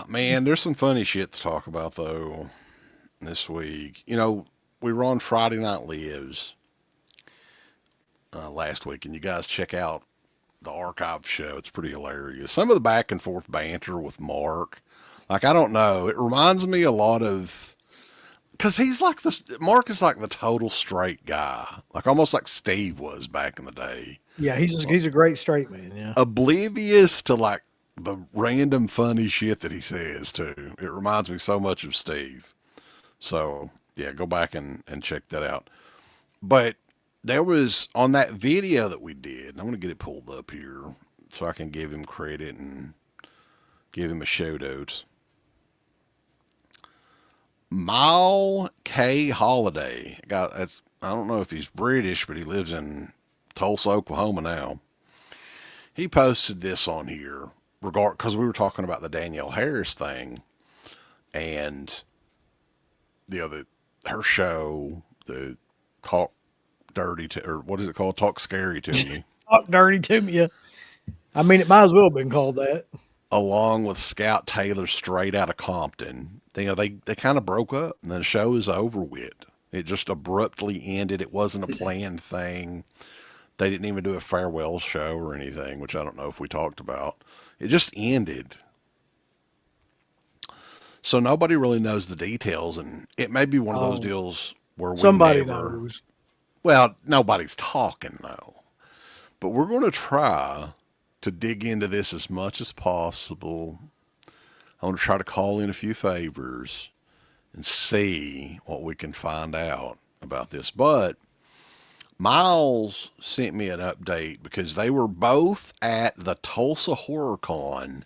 Man, there's some funny shit to talk about though this week. We were on Friday Night Lives last week, and you guys check out the archive show. It's pretty hilarious. Some of the back and forth banter with Mark, like I don't know, it reminds me a lot of because he's like this. Mark is like the total straight guy, like almost like Steve was back in the day, Yeah, he's a great straight man. Yeah. oblivious to like the random funny shit that he says too. It reminds me so much of Steve. So yeah, go back and check that out. But there was on that video that we did, I'm gonna get it pulled up here so I can give him credit and give him a shout out. Mile K Holiday. That's I don't know if he's British, but he lives in Tulsa, Oklahoma now. He posted this on here because we were talking about the Danielle Harris thing and the her show, the talk dirty to or what is it called? Talk scary to me, Talk dirty to me. Yeah. I mean, it might as well have been called that. along with Scout Taylor straight out of Compton. They kind of broke up and the show is over with. It just abruptly ended. It wasn't a planned thing. They didn't even do a farewell show or anything, which I don't know if we talked about. It just ended. So nobody really knows the details, and it may be one of those Oh, deals where we somebody never. knows. Well, nobody's talking though, but we're going to try to dig into this as much as possible. I want to try to call in a few favors and see what we can find out about this. But Miles sent me an update because they were both at the Tulsa Horror Con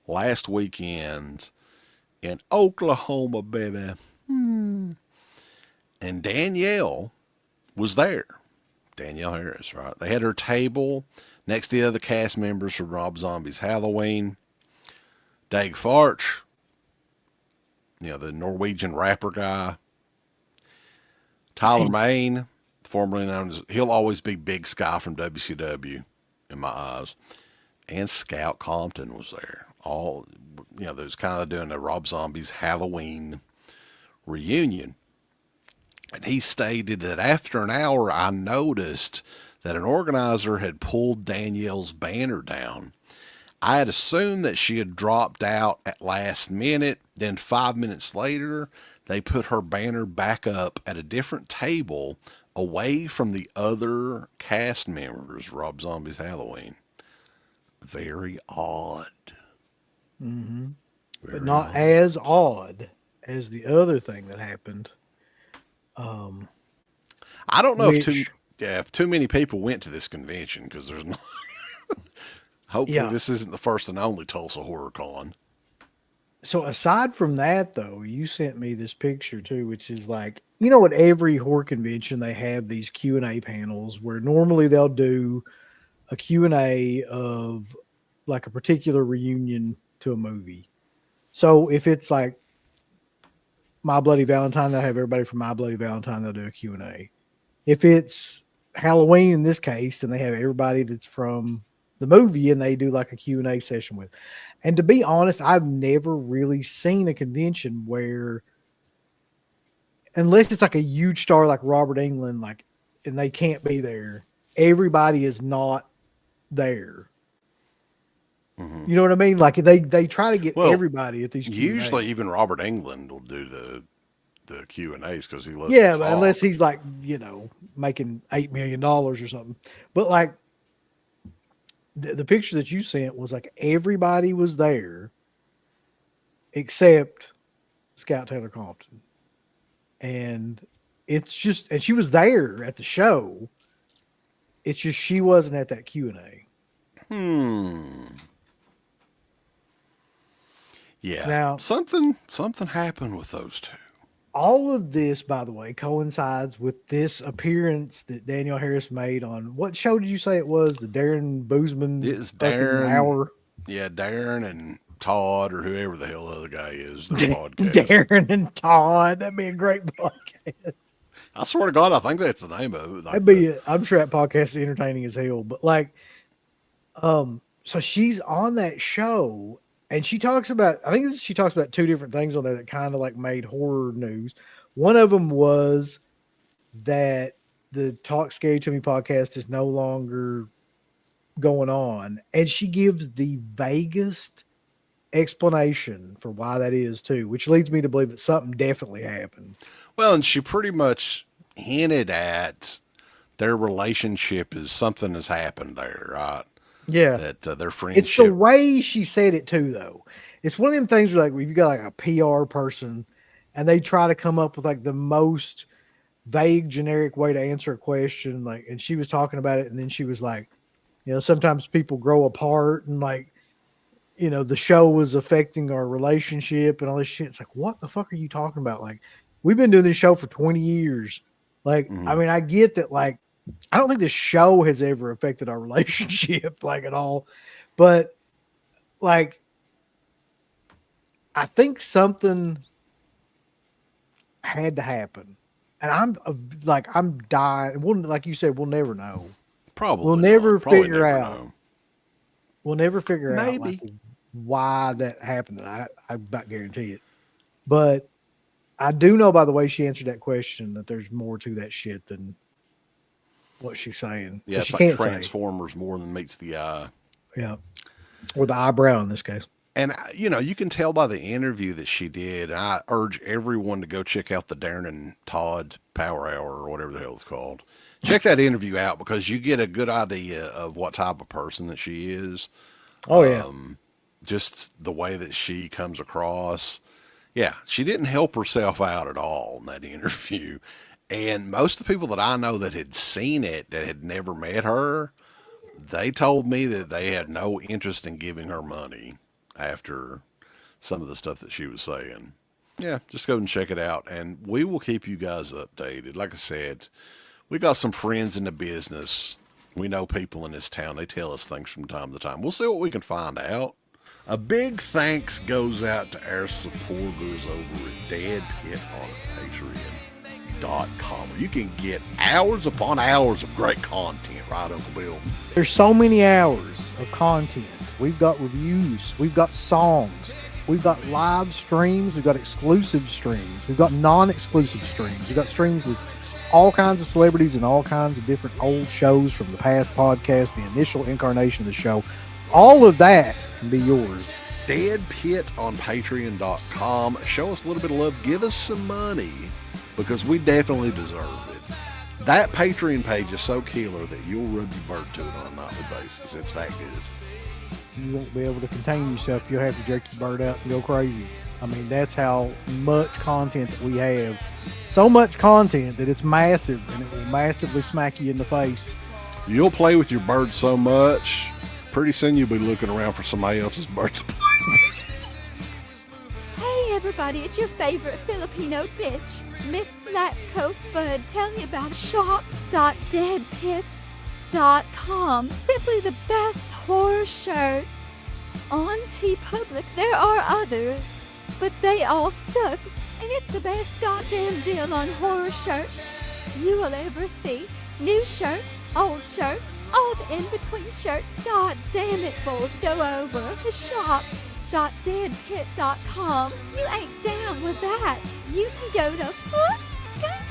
last weekend in Oklahoma, baby. And Danielle was there. Danielle Harris, right? They had her table next to the other cast members from Rob Zombie's Halloween. Dag Farch, the Norwegian rapper guy. Tyler Maine, formerly known as, he'll always be Big Sky from WCW in my eyes. And Scout Compton was there. All, they was kind of doing the Rob Zombie's Halloween reunion. And he stated that after an hour, I noticed that an organizer had pulled Danielle's banner down. I had assumed that she had dropped out at last minute. Then 5 minutes later, they put her banner back up at a different table away from the other cast members, Rob Zombie's Halloween. Very odd. Hmm. But Very not odd. as odd as the other thing that happened. Um, I don't know which, if too many people went to this convention because there's no. Hopefully, yeah. this isn't the first and only Tulsa Horror Con. So aside from that, though, you sent me this picture too, which is like, you know, at every horror convention they have these Q&A panels where normally they'll do a Q&A of like a particular reunion to a movie. So if it's like My Bloody Valentine, they'll have everybody from My Bloody Valentine, they'll do a Q&A. If it's Halloween in this case, then they have everybody that's from the movie and they do like a Q&A session with. And to be honest, I've never really seen a convention where, unless it's like a huge star like Robert England, like, and they can't be there, everybody is not there. Hmm. You know what I mean? Like they try to get Well, everybody at these Q and usually A. even Robert England will do the Q and A's because he loves to Yeah, but unless talk. he's like, you know, making $8 million or something. But like the picture that you sent was like everybody was there except Scout Taylor Compton. And it's just, and she was there at the show. It's just she wasn't at that Q&A. Hmm. Yeah, Now, something happened with those two. all of this, by the way, coincides with this appearance that Daniel Harris made on what show did you say it was? The Darren Boozman It's fucking Darren, hour. yeah, Darren and Todd or whoever the hell the other guy is, their podcast. Darren and Todd. That'd be a great podcast. I swear to God, I think that's the name of it. Like That'd the be. I'm sure that podcast is entertaining as hell. But like, so she's on that show, And she talks about, I think she talks about two different things on there that kind of like made horror news. One of them was that the Talk Scary to Me podcast is no longer going on. And she gives the vaguest explanation for why that is too, which leads me to believe that something definitely happened. Well, and she pretty much hinted at their relationship is something has happened there, right? Yeah. That their friendship. It's the way she said it too, though. It's one of them things where, like, you've got like a PR person and they try to come up with like the most vague, generic way to answer a question. Like, and she was talking about it, and then she was like, sometimes people grow apart, and like, the show was affecting our relationship and all this shit. It's like, what the fuck are you talking about? Like, we've been doing this show for 20 years. Like, I mean, I get that, like, I don't think this show has ever affected our relationship, like, at all. But, like, I think something had to happen. And I'm dying. We'll, like you said, we'll never know. Probably we'll not. never Probably figure never out. know. We'll never figure out Maybe. like, why that happened. I about guarantee it. But I do know by the way she answered that question that there's more to that shit than what she's saying. Yeah, it's she like can't Transformers more than meets the eye. Yeah. Or the eyebrow in this case. And, you can tell by the interview that she did. And I urge everyone to go check out the Darren and Todd Power Hour or whatever the hell it's called. Check that interview out because you get a good idea of what type of person that she is. Oh, yeah. Just the way that she comes across. Yeah, she didn't help herself out at all in that interview. And most of the people that I know that had seen it, that had never met her, they told me that they had no interest in giving her money after some of the stuff that she was saying. Yeah, just go and check it out. And we will keep you guys updated. Like I said, we got some friends in the business. We know people in this town. They tell us things from time to time. We'll see what we can find out. A big thanks goes out to our supporters over at DEADPIT on Patreon.com. You can get hours upon hours of great content, right, Uncle Bill? There's so many hours of content. We've got reviews. We've got songs. We've got live streams. We've got exclusive streams. We've got non-exclusive streams. We've got streams with all kinds of celebrities and all kinds of different old shows from the past podcast, the initial incarnation of the show. All of that can be yours. DEADPIT on Patreon.com. Show us a little bit of love. Give us some money because we definitely deserve it. That Patreon page is so killer that you'll rub your bird to it on a nightly basis. It's that good. You won't be able to contain yourself. You'll have to jerk your bird out and go crazy. I mean, that's how much content that we have. So much content that it's massive, and it will massively smack you in the face. You'll play with your bird so much, pretty soon you'll be looking around for somebody else's bird to play with. Hey everybody, it's your favorite Filipino bitch, Miss Slapco Fudd, telling you about shop.deadpit.com. Simply the best horror shirts. On TeePublic, there are others, but they all suck. And it's the best goddamn deal on horror shirts you will ever see. New shirts, old shirts, all the in-between shirts. God damn it, bulls, go over to shop.deadpit.com. You ain't down with that. You can go to fucking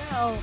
hell.